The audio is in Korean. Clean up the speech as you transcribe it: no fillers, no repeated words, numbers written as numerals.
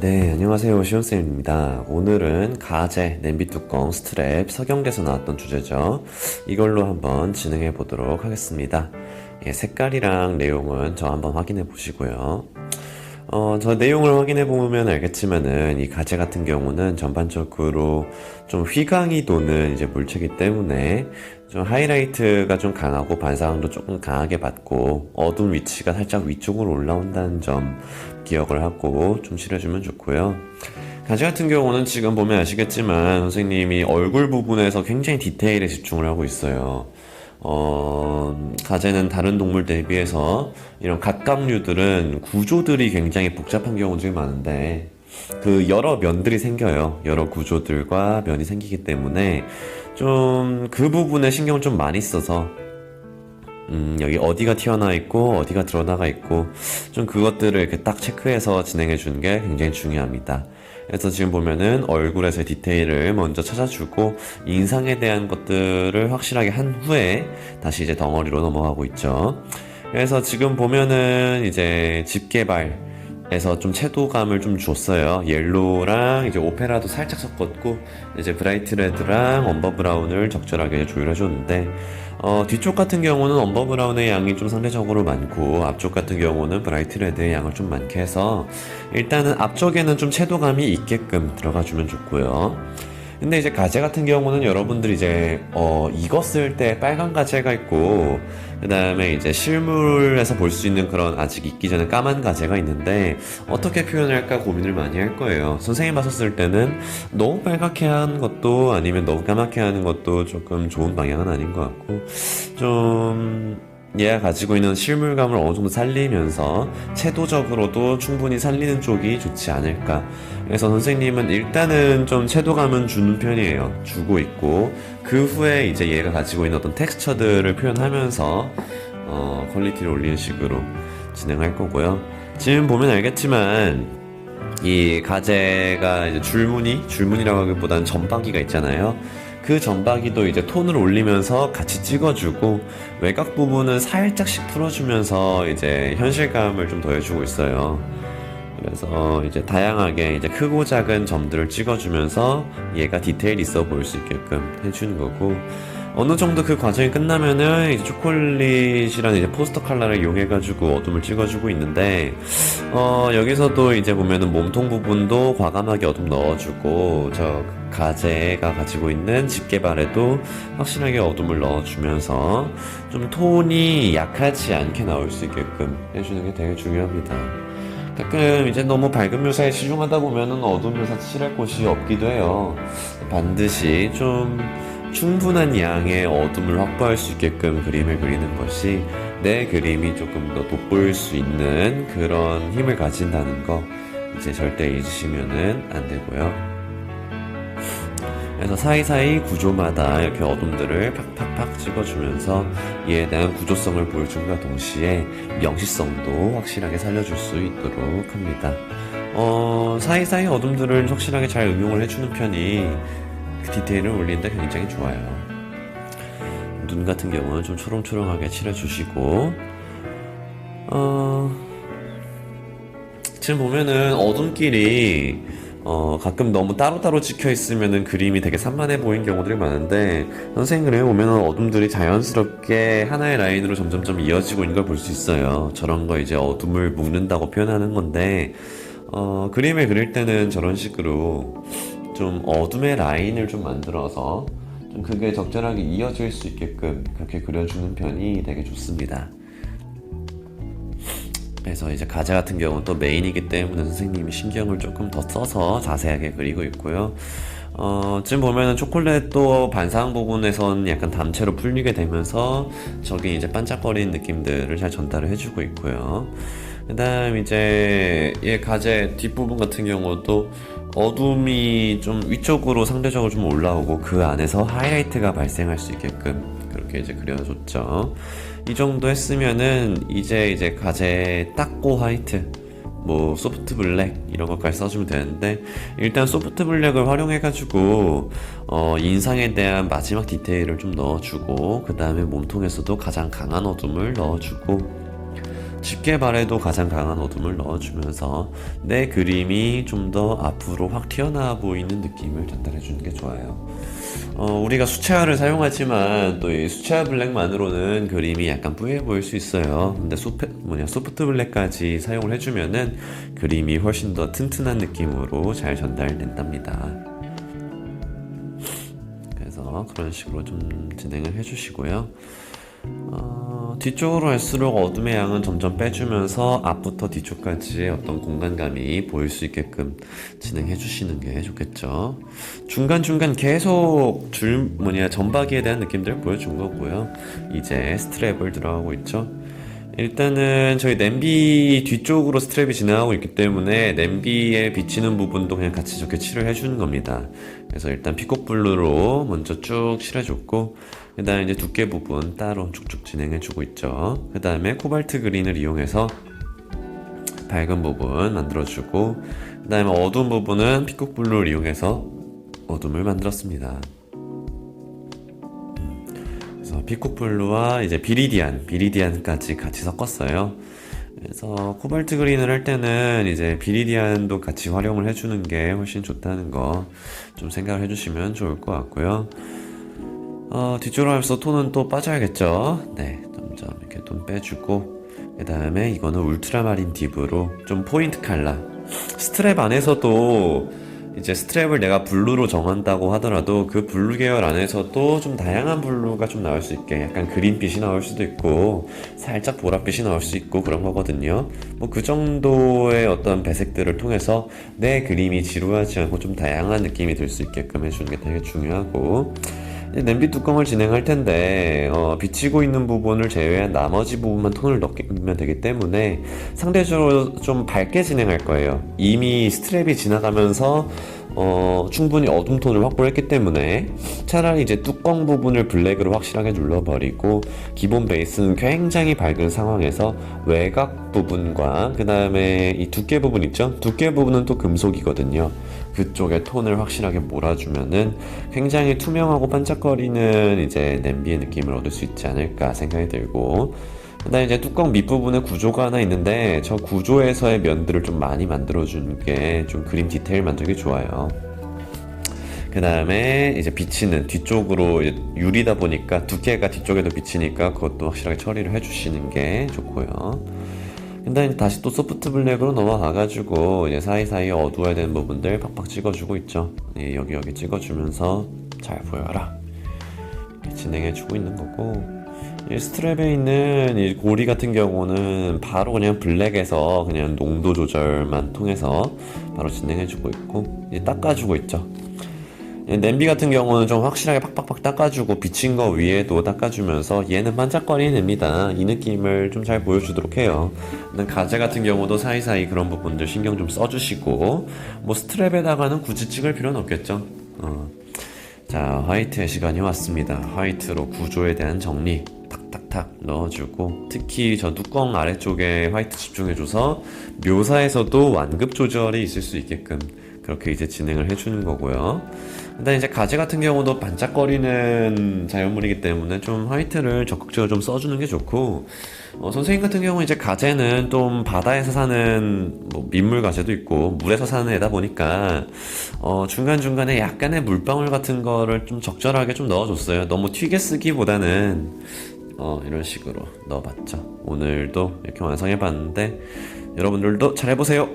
네, 안녕하세요. 시온쌤입니다. 오늘은 가제, 냄비 뚜껑, 스트랩, 서경대에서 나왔던 주제죠. 이걸로 한번 진행해 보도록 하겠습니다. 예, 색깔이랑 내용은 저 한번 확인해 보시고요. 저 내용을 확인해 보면 알겠지만은 이 가제 같은 경우는 전반적으로 좀 휘광이 도는 이제 물체이기 때문에 좀 하이라이트가 좀 강하고 반사광도 조금 강하게 받고 어두운 위치가 살짝 위쪽으로 올라온다는 점 기억을 하고 좀 칠해주면 좋고요. 가지 같은 경우는 지금 보면 아시겠지만 선생님이 얼굴 부분에서 굉장히 디테일에 집중을 하고 있어요. 가재는 다른 동물 대비해서 이런 갑각류들은 구조들이 굉장히 복잡한 경우들이 많은데 그 여러 면들이 생겨요. 여러 구조들과 면이 생기기 때문에 좀 그 부분에 신경을 좀 많이 써서 여기 어디가 튀어나와 있고 어디가 드러나가 있고 좀 그것들을 이렇게 딱 체크해서 진행해 주는 게 굉장히 중요합니다. 그래서 지금 보면은 얼굴에서의 디테일을 먼저 찾아주고 인상에 대한 것들을 확실하게 한 후에 다시 이제 덩어리로 넘어가고 있죠. 그래서 지금 보면은 이제 집게발에서 좀 채도감을 좀 줬어요. 옐로우랑 이제 오페라도 살짝 섞었고 이제 브라이트 레드랑 엄버 브라운을 적절하게 조율해 줬는데 뒤쪽 같은 경우는 엄버 브라운의 양이 좀 상대적으로 많고 앞쪽 같은 경우는 브라이트 레드의 양을 좀 많게 해서 일단은 앞쪽에는 좀 채도감이 있게끔 들어가 주면 좋고요. 근데 이제 가재 같은 경우는 여러분들이 이제 익었을 때 빨간 가재가 있고 그 다음에 이제 실물에서 볼 수 있는 그런 아직 익기 전에 까만 가재가 있는데 어떻게 표현할까 고민을 많이 할 거예요. 선생님 봤었을 때는 너무 빨갛게 하는 것도 아니면 너무 까맣게 하는 것도 조금 좋은 방향은 아닌 것 같고 좀 얘가 가지고 있는 실물감을 어느 정도 살리면서 채도적으로도 충분히 살리는 쪽이 좋지 않을까. 그래서 선생님은 일단은 좀 채도감은 주는 편이에요. 주고 있고 그 후에 이제 얘가 가지고 있는 어떤 텍스처들을 표현하면서 퀄리티를 올리는 식으로 진행할 거고요. 지금 보면 알겠지만 이 가재가 이제 줄무늬라고 하기보다는 점박이가 있잖아요. 그 점박이도 이제 톤을 올리면서 같이 찍어주고 외곽 부분은 살짝씩 풀어주면서 이제 현실감을 좀 더해주고 있어요. 그래서 이제 다양하게 이제 크고 작은 점들을 찍어주면서 얘가 디테일 있어 보일 수 있게끔 해주는 거고 어느 정도 그 과정이 끝나면은 이제 초콜릿이라는 이제 포스터 컬러를 이용해가지고 어둠을 찍어주고 있는데 여기서도 이제 보면은 몸통 부분도 과감하게 어둠 넣어주고 저 가재가 가지고 있는 집게발에도 확실하게 어둠을 넣어주면서 좀 톤이 약하지 않게 나올 수 있게끔 해주는 게 되게 중요합니다. 가끔 이제 너무 밝은 묘사에 치중하다 보면은 어두운 묘사 칠할 곳이 없기도 해요. 반드시 좀 충분한 양의 어둠을 확보할 수 있게끔 그림을 그리는 것이 내 그림이 조금 더 돋보일 수 있는 그런 힘을 가진다는 거 이제 절대 잊으시면은 안 되고요. 그래서 사이사이 구조마다 이렇게 어둠들을 팍팍팍 찍어주면서 이에 대한 구조성을 보여줌과 동시에 명시성도 확실하게 살려줄 수 있도록 합니다. 사이사이 어둠들을 확실하게 잘 응용을 해주는 편이 그 디테일을 올리는데 굉장히 좋아요. 눈 같은 경우는 좀 초롱초롱하게 칠해주시고 지금 보면은 어둠끼리 가끔 너무 따로따로 찍혀 있으면은 그림이 되게 산만해 보이는 경우들이 많은데 선생님 그림에 보면은 어둠들이 자연스럽게 하나의 라인으로 점점점 이어지고 있는 걸 볼 수 있어요. 저런 거 이제 어둠을 묶는다고 표현하는 건데 그림을 그릴 때는 저런 식으로 좀 어둠의 라인을 좀 만들어서 좀 그게 적절하게 이어질 수 있게끔 그렇게 그려주는 편이 되게 좋습니다. 그래서 이제 가재 같은 경우는 또 메인이기 때문에 선생님이 신경을 조금 더 써서 자세하게 그리고 있고요. 지금 보면은 초콜릿도 반사광 부분에선 약간 담채로 풀리게 되면서 저기 이제 반짝거리는 느낌들을 잘 전달을 해주고 있고요. 그 다음 이제 얘 가재 뒷부분 같은 경우도 어둠이 좀 위쪽으로 상대적으로 좀 올라오고 그 안에서 하이라이트가 발생할 수 있게끔 그렇게 이제 그려줬죠. 이 정도 했으면은 이제 가재 딱고 화이트 뭐 소프트 블랙 이런 것까지 써주면 되는데 일단 소프트 블랙을 활용해가지고 인상에 대한 마지막 디테일을 좀 넣어주고 그 다음에 몸통에서도 가장 강한 어둠을 넣어주고 집게 발에도 가장 강한 어둠을 넣어주면서 내 그림이 좀 더 앞으로 확 튀어나와 보이는 느낌을 전달해주는 게 좋아요. 우리가 수채화를 사용하지만 또 이 수채화 블랙만으로는 그림이 약간 뿌예 보일 수 있어요. 근데 소프트 블랙까지 사용을 해주면은 그림이 훨씬 더 튼튼한 느낌으로 잘 전달된답니다. 그래서 그런 식으로 좀 진행을 해주시고요. 뒤쪽으로 갈수록 어둠의 양은 점점 빼주면서 앞부터 뒤쪽까지의 어떤 공간감이 보일 수 있게끔 진행해 주시는 게 좋겠죠. 중간중간 계속 점박이에 대한 느낌들을 보여준 거고요. 이제 스트랩을 들어가고 있죠. 일단은 저희 냄비 뒤쪽으로 스트랩이 지나가고 있기 때문에 냄비에 비치는 부분도 그냥 같이 저렇게 칠을 해주는 겁니다. 그래서 일단 피콕블루로 먼저 쭉 칠해줬고, 그 다음에 이제 두께 부분 따로 쭉쭉 진행해주고 있죠. 그 다음에 코발트 그린을 이용해서 밝은 부분 만들어주고, 그 다음에 어두운 부분은 피콕블루를 이용해서 어둠을 만들었습니다. 그래서 피콕블루와 이제 비리디안까지 같이 섞었어요. 그래서 코발트 그린을 할 때는 이제 비리디안도 같이 활용을 해주는 게 훨씬 좋다는 거 좀 생각을 해주시면 좋을 것 같고요. 뒤쪽으로 하면서 톤은 또 빠져야겠죠. 네, 점점 이렇게 톤 빼주고, 그 다음에 이거는 울트라마린 딥으로 좀 포인트 컬러. 스트랩 안에서도 이제 스트랩을 내가 블루로 정한다고 하더라도 그 블루 계열 안에서도 좀 다양한 블루가 좀 나올 수 있게, 약간 그린빛이 나올 수도 있고 살짝 보랏빛이 나올 수 있고 그런 거거든요. 뭐 그 정도의 어떤 배색들을 통해서 내 그림이 지루하지 않고 좀 다양한 느낌이 들 수 있게끔 해주는 게 되게 중요하고, 냄비 뚜껑을 진행할 텐데 비치고 있는 부분을 제외한 나머지 부분만 톤을 넣으면 되기 때문에 상대적으로 좀 밝게 진행할 거예요. 이미 스트랩이 지나가면서 충분히 어둠 톤을 확보를 했기 때문에 차라리 이제 뚜껑 부분을 블랙으로 확실하게 눌러버리고, 기본 베이스는 굉장히 밝은 상황에서 외곽 부분과 그 다음에 이 두께 부분 있죠? 두께 부분은 또 금속이거든요. 그쪽에 톤을 확실하게 몰아주면은 굉장히 투명하고 반짝거리는 이제 냄비의 느낌을 얻을 수 있지 않을까 생각이 들고, 그다음에 이제 뚜껑 밑부분에 구조가 하나 있는데 저 구조에서의 면들을 좀 많이 만들어주는 게 좀 그림 디테일 만들기 좋아요. 그 다음에 이제 비치는 뒤쪽으로 이제 유리다 보니까 두께가 뒤쪽에도 비치니까 그것도 확실하게 처리를 해주시는 게 좋고요. 근데 다시 또 소프트 블랙으로 넘어가가지고 이제 사이사이에 어두워야 되는 부분들 팍팍 찍어주고 있죠. 예, 여기 찍어주면서 잘 보여라 이렇게 진행해주고 있는 거고, 이 스트랩에 있는 이 고리 같은 경우는 바로 그냥 블랙에서 그냥 농도 조절만 통해서 바로 진행해주고 있고, 이제 닦아주고 있죠. 냄비 같은 경우는 좀 확실하게 팍팍팍 닦아주고 비친 거 위에도 닦아주면서 얘는 반짝거리는 냅니다. 이 느낌을 좀 잘 보여주도록 해요. 가재 같은 경우도 사이사이 그런 부분들 신경 좀 써주시고, 뭐 스트랩에다가는 굳이 찍을 필요는 없겠죠. 자, 화이트의 시간이 왔습니다. 화이트로 구조에 대한 정리 탁탁탁 넣어주고, 특히 저 뚜껑 아래쪽에 화이트 집중해줘서 묘사에서도 완급 조절이 있을 수 있게끔 그렇게 이제 진행을 해주는 거고요. 근데 이제 가재 같은 경우도 반짝거리는 자연물이기 때문에 좀 화이트를 적극적으로 좀 써주는 게 좋고, 선생님 같은 경우 이제 가재는 좀 바다에서 사는 뭐 민물 가재도 있고 물에서 사는 애다 보니까 중간중간에 약간의 물방울 같은 거를 좀 적절하게 좀 넣어줬어요. 너무 튀게 쓰기보다는 이런 식으로 넣어봤죠. 오늘도 이렇게 완성해봤는데 여러분들도 잘 해보세요.